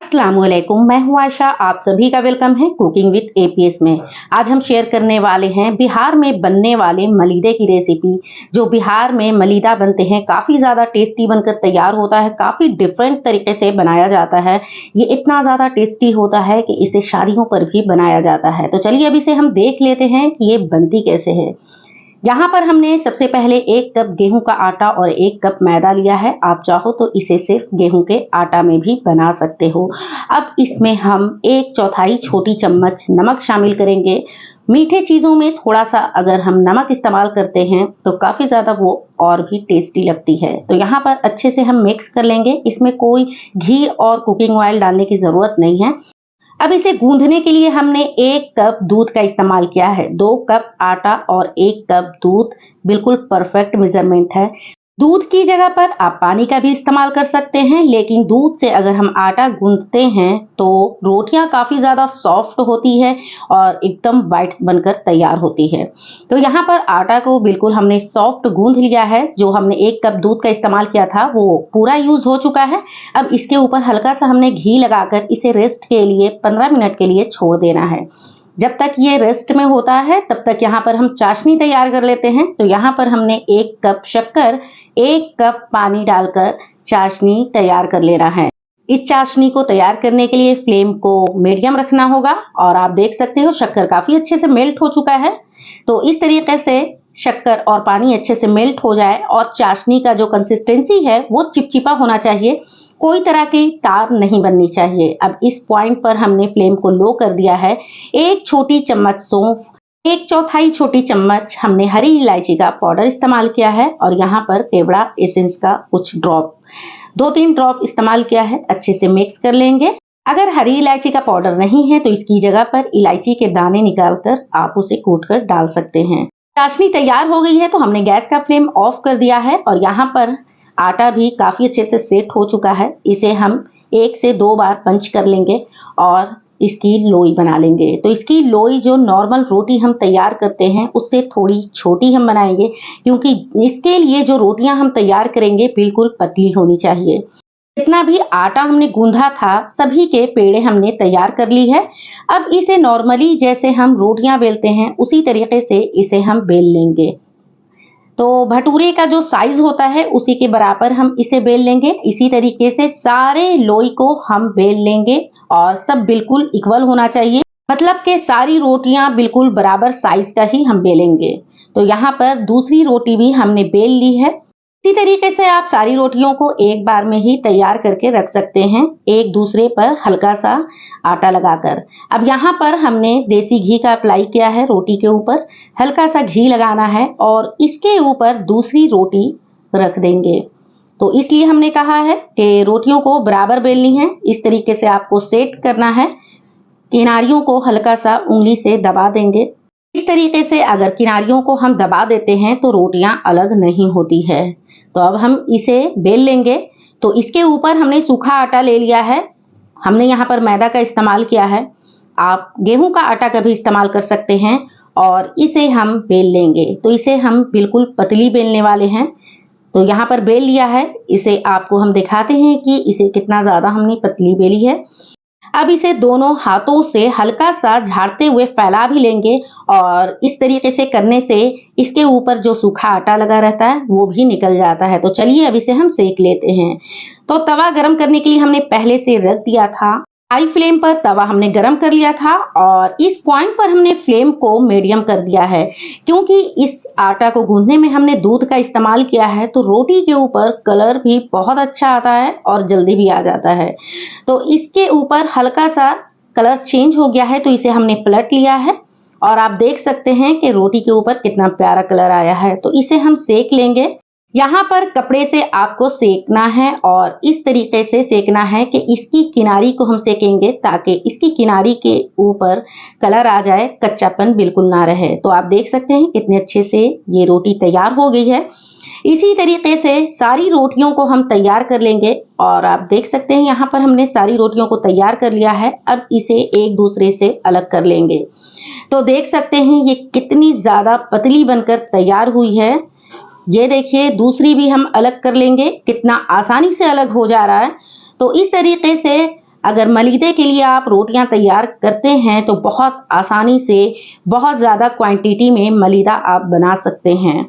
अस्सलामुअलैकुम, मैं हूं आयशा। आप सभी का वेलकम है कुकिंग विद एपीएस में। आज हम शेयर करने वाले हैं बिहार में बनने वाले मलीदे की रेसिपी। जो बिहार में मलीदा बनते हैं, काफ़ी ज़्यादा टेस्टी बनकर तैयार होता है, काफ़ी डिफरेंट तरीके से बनाया जाता है। ये इतना ज़्यादा टेस्टी होता है कि इसे शादियों पर भी बनाया जाता है। तो चलिए अब इसे हम देख लेते हैं कि ये बनती कैसे है। यहाँ पर हमने सबसे पहले 1 कप गेहूं का आटा और 1 कप मैदा लिया है। आप चाहो तो इसे सिर्फ गेहूं के आटा में भी बना सकते हो। अब इसमें हम 1/4 छोटी चम्मच नमक शामिल करेंगे। मीठे चीज़ों में थोड़ा सा अगर हम नमक इस्तेमाल करते हैं तो काफ़ी ज़्यादा वो और भी टेस्टी लगती है। तो यहाँ पर अच्छे से हम मिक्स कर लेंगे। इसमें कोई घी और कुकिंग ऑयल डालने की ज़रूरत नहीं है। अब इसे गूंथने के लिए हमने 1 कप दूध का इस्तेमाल किया है। 2 कप आटा और 1 कप दूध बिल्कुल परफेक्ट मेजरमेंट है। दूध की जगह पर आप पानी का भी इस्तेमाल कर सकते हैं, लेकिन दूध से अगर हम आटा गूंथते हैं तो रोटियां काफ़ी ज़्यादा सॉफ्ट होती है और एकदम वाइट बनकर तैयार होती है। तो यहाँ पर आटा को बिल्कुल हमने सॉफ्ट गूंथ लिया है। जो हमने 1 कप दूध का इस्तेमाल किया था वो पूरा यूज़ हो चुका है। अब इसके ऊपर हल्का सा हमने घी लगाकर इसे रेस्ट के लिए 15 मिनट के लिए छोड़ देना है। जब तक ये रेस्ट में होता है तब तक यहाँ पर हम चाशनी तैयार कर लेते हैं। तो यहाँ पर हमने 1 कप शक्कर 1 कप पानी डालकर चाशनी तैयार कर लेना है। इस चाशनी को तैयार करने के लिए फ्लेम को मीडियम रखना होगा और आप देख सकते हो शक्कर काफ़ी अच्छे से मेल्ट हो चुका है। तो इस तरीके से शक्कर और पानी अच्छे से मेल्ट हो जाए और चाशनी का जो कंसिस्टेंसी है वो चिपचिपा होना चाहिए, कोई तरह की तार नहीं बननी चाहिए। अब इस पॉइंट पर हमने फ्लेम को लो कर दिया है। 1 छोटी चम्मच सौंफ, 1/4 छोटी चम्मच हमने हरी इलायची का पाउडर इस्तेमाल किया है और यहाँ पर केवड़ा एसेंस का कुछ ड्रॉप 2-3 ड्रॉप इस्तेमाल किया है। अच्छे से मिक्स कर लेंगे। अगर हरी इलायची का पाउडर नहीं है तो इसकी जगह पर इलायची के दाने निकालकर आप उसे कूटकर डाल सकते हैं। चाशनी तैयार हो गई है तो हमने गैस का फ्लेम ऑफ कर दिया है और यहाँ पर आटा भी काफ़ी अच्छे से सेट हो चुका है। इसे हम 1 से 2 बार पंच कर लेंगे और इसकी लोई बना लेंगे। तो इसकी लोई जो नॉर्मल रोटी हम तैयार करते हैं उससे थोड़ी छोटी हम बनाएंगे, क्योंकि इसके लिए जो रोटियां हम तैयार करेंगे बिल्कुल पतली होनी चाहिए। जितना भी आटा हमने गूंधा था सभी के पेड़े हमने तैयार कर ली है। अब इसे नॉर्मली जैसे हम रोटियां बेलते हैं उसी तरीके से इसे हम बेल लेंगे। तो भटूरे का जो साइज होता है उसी के बराबर हम इसे बेल लेंगे। इसी तरीके से सारे लोई को हम बेल लेंगे और सब बिल्कुल इक्वल होना चाहिए, मतलब कि सारी रोटियां बिल्कुल बराबर साइज का ही हम बेलेंगे। तो यहाँ पर दूसरी रोटी भी हमने बेल ली है। इसी तरीके से आप सारी रोटियों को एक बार में ही तैयार करके रख सकते हैं, एक दूसरे पर हल्का सा आटा लगाकर। अब यहाँ पर हमने देसी घी का अप्लाई किया है रोटी के ऊपर। हल्का सा घी लगाना है और इसके ऊपर दूसरी रोटी रख देंगे। तो इसलिए हमने कहा है कि रोटियों को बराबर बेलनी है। इस तरीके से आपको सेट करना है। किनारियों को हल्का सा उंगली से दबा देंगे। इस तरीके से अगर किनारियों को हम दबा देते हैं तो रोटियां अलग नहीं होती है। तो अब हम इसे बेल लेंगे। तो इसके ऊपर हमने सूखा आटा ले लिया है। हमने यहाँ पर मैदा का इस्तेमाल किया है। आप गेहूं का आटा का भी इस्तेमाल कर सकते हैं और इसे हम बेल लेंगे। तो इसे हम बिल्कुल पतली बेलने वाले हैं। तो यहाँ पर बेल लिया है। इसे आपको हम दिखाते हैं कि इसे कितना ज़्यादा हमने पतली बेली है। अब इसे दोनों हाथों से हल्का सा झाड़ते हुए फैला भी लेंगे और इस तरीके से करने से इसके ऊपर जो सूखा आटा लगा रहता है वो भी निकल जाता है। तो चलिए अब इसे हम सेक लेते हैं। तो तवा गरम करने के लिए हमने पहले से रख दिया था। हाई फ्लेम पर तवा हमने गरम कर लिया था और इस पॉइंट पर हमने फ्लेम को मीडियम कर दिया है, क्योंकि इस आटा को गूंथने में हमने दूध का इस्तेमाल किया है। तो रोटी के ऊपर कलर भी बहुत अच्छा आता है और जल्दी भी आ जाता है। तो इसके ऊपर हल्का सा कलर चेंज हो गया है तो इसे हमने पलट लिया है और आप देख सकते हैं कि रोटी के ऊपर कितना प्यारा कलर आया है। तो इसे हम सेक लेंगे। यहाँ पर कपड़े से आपको सेकना है और इस तरीके से सेकना है कि इसकी किनारी को हम सेकेंगे ताकि इसकी किनारी के ऊपर कलर आ जाए, कच्चापन बिल्कुल ना रहे। तो आप देख सकते हैं कितने अच्छे से ये रोटी तैयार हो गई है। इसी तरीके से सारी रोटियों को हम तैयार कर लेंगे और आप देख सकते हैं यहाँ पर हमने सारी रोटियों को तैयार कर लिया है। अब इसे एक दूसरे से अलग कर लेंगे। तो देख सकते हैं ये कितनी ज़्यादा पतली बनकर तैयार हुई है। ये देखिए दूसरी भी हम अलग कर लेंगे, कितना आसानी से अलग हो जा रहा है। तो इस तरीके से अगर मलीदे के लिए आप रोटियां तैयार करते हैं तो बहुत आसानी से बहुत ज़्यादा क्वांटिटी में मलीदा आप बना सकते हैं।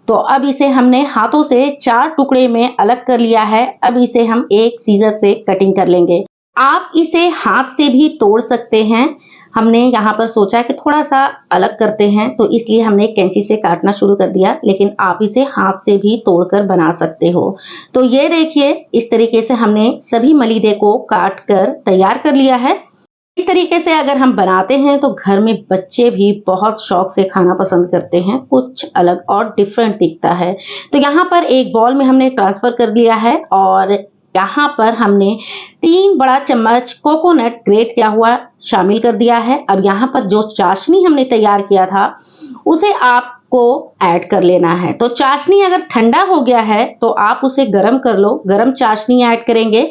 तो अब इसे हमने हाथों से 4 टुकड़े में अलग कर लिया है। अब इसे हम एक सीजर से कटिंग कर लेंगे। आप इसे हाथ से भी तोड़ सकते हैं। हमने यहाँ पर सोचा कि थोड़ा सा अलग करते हैं, तो इसलिए हमने कैंची से काटना शुरू कर दिया, लेकिन आप इसे हाथ से भी तोड़कर बना सकते हो। तो ये देखिए, इस तरीके से हमने सभी मलीदे को काट कर तैयार कर लिया है। इस तरीके से अगर हम बनाते हैं तो घर में बच्चे भी बहुत शौक से खाना पसंद करते हैं, कुछ अलग और डिफरेंट दिखता है। तो यहाँ पर एक बॉल में हमने ट्रांसफर कर लिया है और यहाँ पर हमने 3 बड़ा चम्मच कोकोनट ग्रेट किया हुआ शामिल कर दिया है। अब यहाँ पर जो चाशनी हमने तैयार किया था उसे आपको ऐड कर लेना है। तो चाशनी अगर ठंडा हो गया है तो आप उसे गर्म कर लो। गर्म चाशनी ऐड करेंगे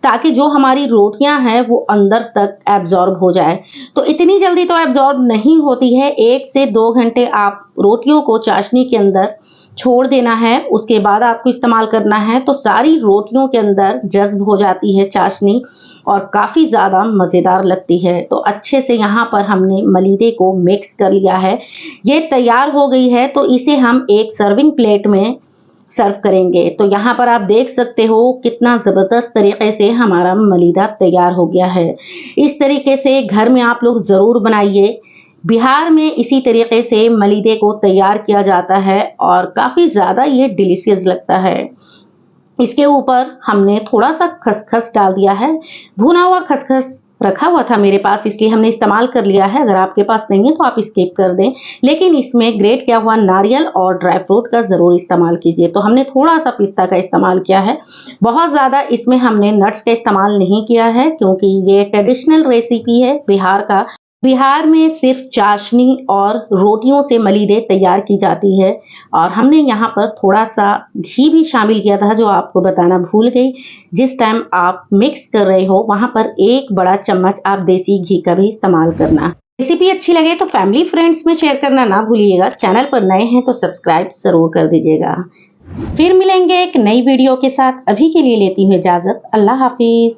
ताकि जो हमारी रोटियां हैं वो अंदर तक एब्जॉर्ब हो जाए। तो इतनी जल्दी तो एब्जॉर्ब नहीं होती है, 1 से 2 घंटे आप रोटियों को चाशनी के अंदर छोड़ देना है, उसके बाद आपको इस्तेमाल करना है। तो सारी रोटियों के अंदर जज्ब हो जाती है चाशनी और काफ़ी ज़्यादा मज़ेदार लगती है। तो अच्छे से यहाँ पर हमने मलीदे को मिक्स कर लिया है। ये तैयार हो गई है, तो इसे हम एक सर्विंग प्लेट में सर्व करेंगे। तो यहाँ पर आप देख सकते हो कितना ज़बरदस्त तरीके से हमारा मलीदा तैयार हो गया है। इस तरीके से घर में आप लोग ज़रूर बनाइए। बिहार में इसी तरीके से मलीदे को तैयार किया जाता है और काफ़ी ज़्यादा ये डिलीशियस लगता है। इसके ऊपर हमने थोड़ा सा खसखस डाल दिया है। भुना हुआ खसखस रखा हुआ था मेरे पास, इसलिए हमने इस्तेमाल कर लिया है। अगर आपके पास नहीं है तो आप स्किप कर दें, लेकिन इसमें ग्रेट किया हुआ नारियल और ड्राई फ्रूट का ज़रूर इस्तेमाल कीजिए। तो हमने थोड़ा सा पिस्ता का इस्तेमाल किया है, बहुत ज़्यादा इसमें हमने नट्स का इस्तेमाल नहीं किया है, क्योंकि ये ट्रेडिशनल रेसिपी है बिहार का। बिहार में सिर्फ चाशनी और रोटियों से मलीदे तैयार की जाती है और हमने यहाँ पर थोड़ा सा घी भी शामिल किया था, जो आपको बताना भूल गई। जिस टाइम आप मिक्स कर रहे हो वहाँ पर 1 बड़ा चम्मच आप देसी घी का भी इस्तेमाल करना। रेसिपी अच्छी लगे तो फैमिली फ्रेंड्स में शेयर करना ना भूलिएगा। चैनल पर नए हैं तो सब्सक्राइब जरूर कर दीजिएगा। फिर मिलेंगे एक नई वीडियो के साथ। अभी के लिए लेती हूँ इजाज़त। अल्लाह हाफिज।